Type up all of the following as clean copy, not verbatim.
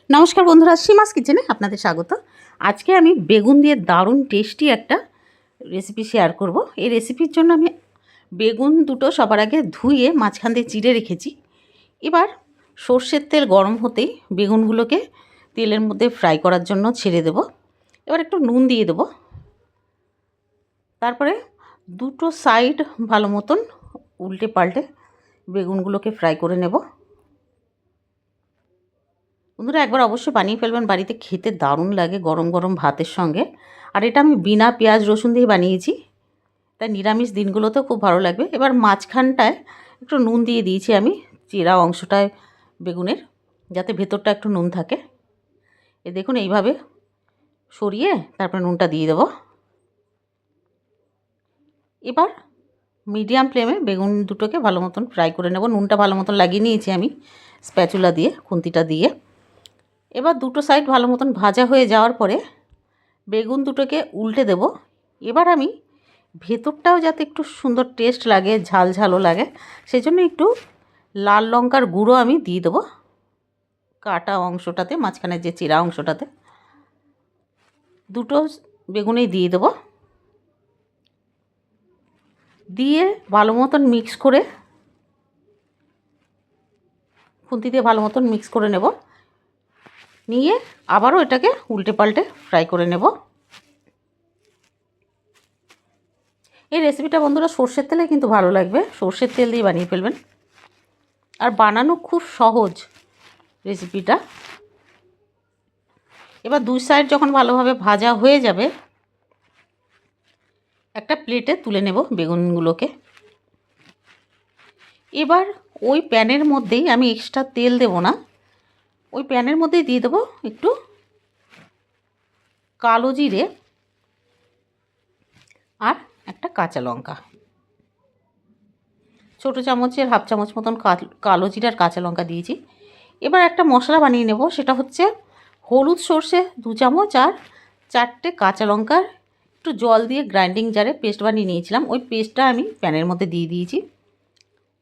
নমস্কার বন্ধুরা, সীমাস কিচেনে আপনাদের স্বাগত। আজকে আমি বেগুন দিয়ে দারুণ টেস্টি একটা রেসিপি শেয়ার করব। এই রেসিপির জন্য আমি বেগুন দুটো সবার আগে ধুয়ে মাঝখান দিয়ে চিড়ে রেখেছি। এবার সর্ষের তেল গরম হতেই বেগুনগুলোকে তেলের মধ্যে ফ্রাই করার জন্য ছেড়ে দেব। এবার একটু নুন দিয়ে দেব। তারপরে দুটো সাইড ভালো মতন উল্টে পাল্টে বেগুনগুলোকে ফ্রাই করে নেব। বন্ধুরা, একবার অবশ্যই বানিয়ে ফেলবেন, বাড়িতে খেতে দারুণ লাগে গরম গরম ভাতের সঙ্গে। আর এটা আমি বিনা পেঁয়াজ রসুন দিয়ে বানিয়েছি, তাই নিরামিষ দিনগুলোতেও খুব ভালো লাগবে। এবার মাঝখানটায় একটু নুন দিয়ে দিয়েছি আমি, চেরা অংশটায় বেগুনের, যাতে ভেতরটা একটু নুন থাকে। দেখুন এইভাবে সরিয়ে তারপরে নুনটা দিয়ে দেব। এবার মিডিয়াম ফ্লেমে বেগুন দুটোকে ভালো মতন ফ্রাই করে নেব। নুনটা ভালো মতন লাগিয়ে নিয়েছি আমি স্প্যাচুলা দিয়ে, খুন্তিটা দিয়ে। এবার দুটো সাইড ভালো মতন ভাজা হয়ে যাওয়ার পরে বেগুন দুটোকে উল্টে দেব। এবার আমি ভেতরটাও যাতে একটু সুন্দর টেস্ট লাগে, ঝাল ঝালও লাগে, সেই জন্য একটু লাল লঙ্কার গুঁড়ো আমি দিয়ে দেবো কাটা অংশটাতে, মাঝখানে যে চিরা অংশটাতে দুটো বেগুনেই দিয়ে দেবো। দিয়ে ভালো মতন মিক্স করে, খুন্তি দিয়ে ভালো মতন মিক্স করে নেব। নিয়ে আবারও এটাকে উল্টে পাল্টে ফ্রাই করে নেব। এই রেসিপিটা বন্ধুরা সর্ষের তেলে কিন্তু ভালো লাগবে, সর্ষের তেল দিয়ে বানিয়ে ফেলবেন। আর বানানো খুব সহজ রেসিপিটা। এবার দুই সাইড যখন ভালোভাবে ভাজা হয়ে যাবে, একটা প্লেটে তুলে নেব বেগুনগুলোকে। এবার ওই প্যানের মধ্যেই, আমি এক্সট্রা তেল দেব না, ওই প্যানের মধ্যেই দিয়ে দেবো একটু কালো জিরে আর একটা কাঁচা লঙ্কা। ছোটো চামচের হাফ চামচ মতন কালো জিরে আর কাঁচা লঙ্কা দিয়েছি। এবার একটা মশলা বানিয়ে নেব, সেটা হচ্ছে হলুদ সর্ষে 2 চামচ আর 4টে কাঁচা লঙ্কার একটু জল দিয়ে গ্রাইন্ডিং জারে পেস্ট বানিয়ে নিয়েছিলাম, ওই পেস্টটা আমি প্যানের মধ্যে দিয়ে দিয়েছি।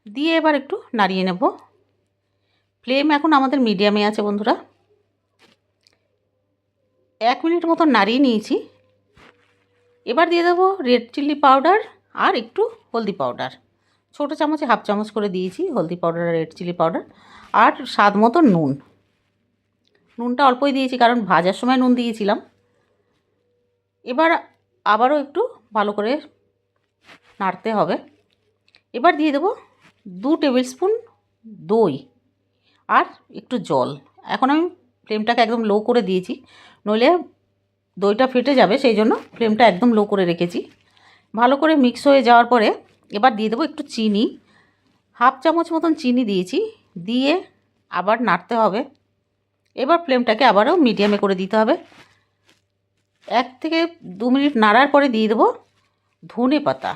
দিয়ে এবার একটু নাড়িয়ে নেব। ফ্লেম এখন আমাদের মিডিয়ামে আছে বন্ধুরা। 1 মিনিট মতো নাড়িয়ে নিয়েছি। এবার দিয়ে দেবো রেড চিলি পাউডার আর একটু হলদি পাউডার। ছোটো চামচে হাফ চামচ করে দিয়েছি হলদি পাউডার আর রেড চিলি পাউডার। আর স্বাদ মতো নুন, নুনটা অল্পই দিয়েছি কারণ ভাজার সময় নুন দিয়েছিলাম। এবার আবারও একটু ভালো করে নাড়তে হবে। এবার দিয়ে দেবো 2 টেবিল স্পুন দই আর একটু জল। এখন আমি ফ্লেমটাকে একদম লো করে দিয়েছি, নইলে দইটা ফেটে যাবে, সেই জন্য ফ্লেমটা একদম লো করে রেখেছি। ভালো করে মিক্স হয়ে যাওয়ার পরে এবার দিয়ে দেবো একটু চিনি, হাফ চামচ মতন চিনি দিয়েছি। দিয়ে আবার নাড়তে হবে। এবার ফ্লেমটাকে আবারও মিডিয়ামে করে দিতে হবে। 1 থেকে 2 মিনিট নাড়ার পরে দিয়ে দেবো ধনে পাতা,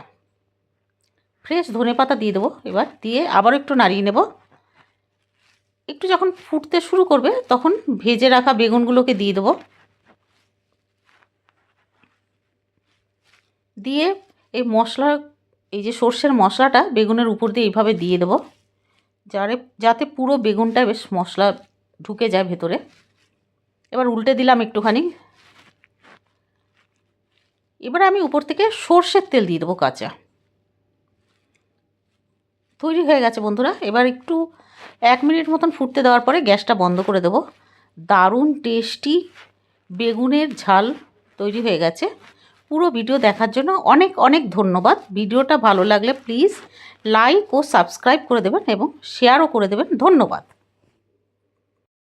ফ্রেশ ধনে পাতা দিয়ে দেবো। এবার দিয়ে আবারও একটু নাড়িয়ে নেব। একটু যখন ফুটতে শুরু করবে তখন ভেজে রাখা বেগুনগুলোকে দিয়ে দেবো। দিয়ে এই মশলা, এই যে সর্ষের মশলাটা বেগুনের উপর দিয়ে এইভাবে দিয়ে দেবো, যাতে পুরো বেগুনটা বেশ মশলা ঢুকে যায় ভেতরে। এবার উল্টে দিলাম একটুখানি। এবার আমি উপর থেকে সর্ষের তেল দিয়ে দেবো কাঁচা। তৈরি হয়ে গেছে বন্ধুরা। এবার একটু 1 মিনিট মতন ফুটতে দেওয়ার পরে গ্যাসটা বন্ধ করে দেবো। দারুণ টেস্টি বেগুনের ঝাল তৈরি হয়ে গেছে। পুরো ভিডিও দেখার জন্য অনেক অনেক ধন্যবাদ। ভিডিওটা ভালো লাগলে প্লিজ লাইক ও সাবস্ক্রাইব করে দেবেন এবং শেয়ারও করে দেবেন। ধন্যবাদ।